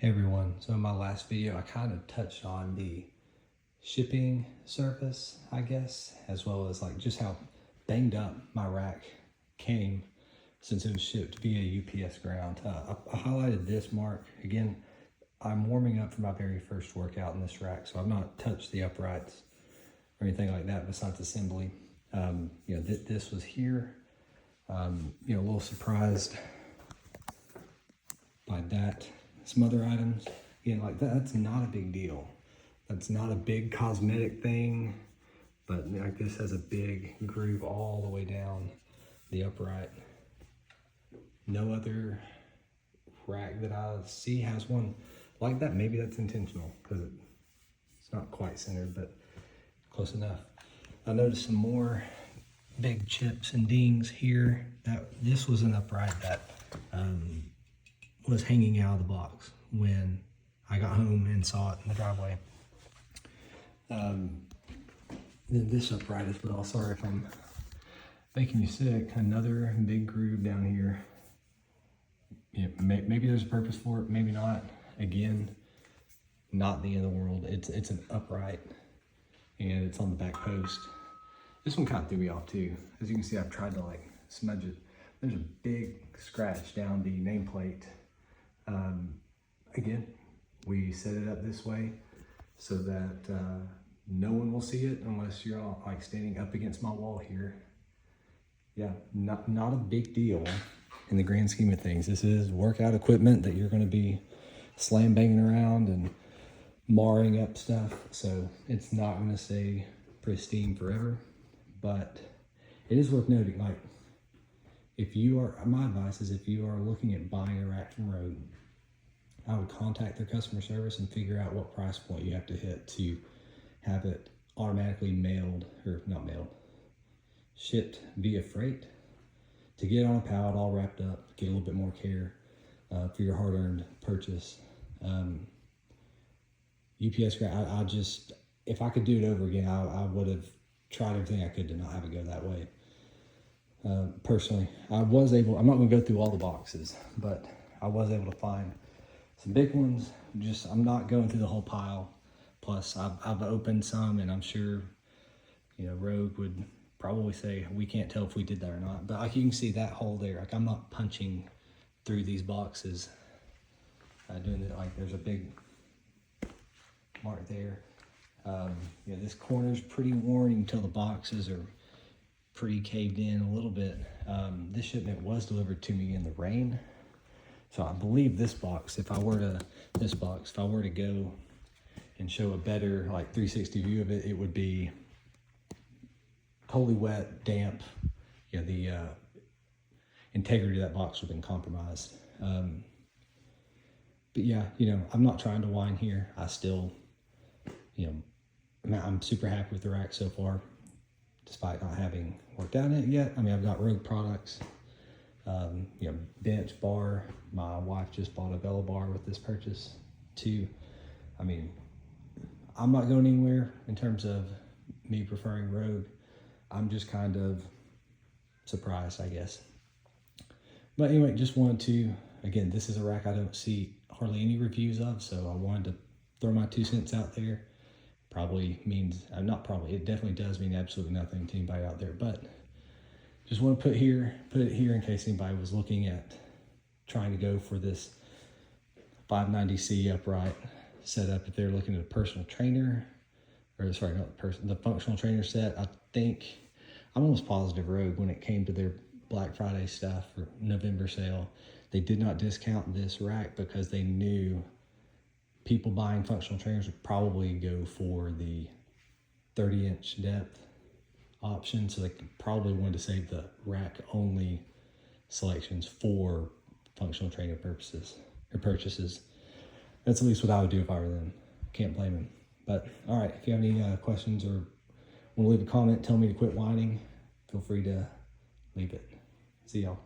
Hey everyone, so in my last video I kind of touched on the shipping service, I guess, as well as like just how banged up my rack came since it was shipped via UPS ground. I highlighted this mark. Again, I'm warming up for my very first workout in this rack, so I've not touched the uprights or anything like that besides assembly. This was here. A little surprised by that. Some other items, again, like that's not a big deal. That's not a big cosmetic thing, but like this has a big groove all the way down the upright. No other rack that I see has one like that. Maybe that's intentional because it's not quite centered, but close enough. I noticed some more big chips and dings here. This was an upright that was hanging out of the box when I got home and saw it in the driveway. Then this upright as well. Sorry if I'm making you sick. Another big groove down here. Yeah, maybe there's a purpose for it, maybe not. Again, not the end of the world. It's an upright and it's on the back post. This one kind of threw me off too. As you can see, I've tried to like smudge it. There's a big scratch down the nameplate. Again, we set it up this way so that no one will see it unless you're all, like standing up against my wall here. Yeah, not a big deal in the grand scheme of things. This is workout equipment that you're going to be slam banging around and marring up stuff, so it's not going to stay pristine forever. But it is worth noting, like, my advice is if you are looking at buying a rack from Rogue, I would contact their customer service and figure out what price point you have to hit to have it automatically shipped via freight, to get on a pallet all wrapped up, get a little bit more care for your hard-earned purchase. UPS, if I could do it over again, I would have tried everything I could to not have it go that way. Personally, I'm not going to go through all the boxes, but I was able to find some big ones. I'm not going through the whole pile. Plus, I've opened some, and I'm sure, Rogue would probably say we can't tell if we did that or not. But like you can see that hole there. Like I'm not punching through these boxes. Doing it like there's a big mark there. This corner's pretty worn. You can tell the boxes are pretty caved in a little bit. This shipment was delivered to me in the rain. So I believe this box, if I were to go and show a better like 360 view of it, it would be totally wet, damp. The integrity of that box would have been compromised. But yeah, I'm not trying to whine here. I still, I'm super happy with the rack so far, despite not having worked out it yet. I mean, I've got Rogue products, bench bar. My wife just bought a Velo bar with this purchase too. I mean, I'm not going anywhere in terms of me preferring Rogue. I'm just kind of surprised, I guess. But anyway, just wanted to, again, this is a rack I don't see hardly any reviews of, so I wanted to throw my 2 cents out there. It definitely does mean absolutely nothing to anybody out there, but just want to put it here in case anybody was looking at trying to go for this 590C upright setup. If they're looking at a personal trainer, the functional trainer set, I'm almost positive Rogue, when it came to their Black Friday stuff or November sale, they did not discount this rack because they knew people buying functional trainers would probably go for the 30-inch depth option, so they probably wanted to save the rack only selections for functional trainer purposes. That's at least what I would do if I were them. Can't blame them. But all right, if you have any questions or want to leave a comment, tell me to quit whining, feel free to leave it. See y'all.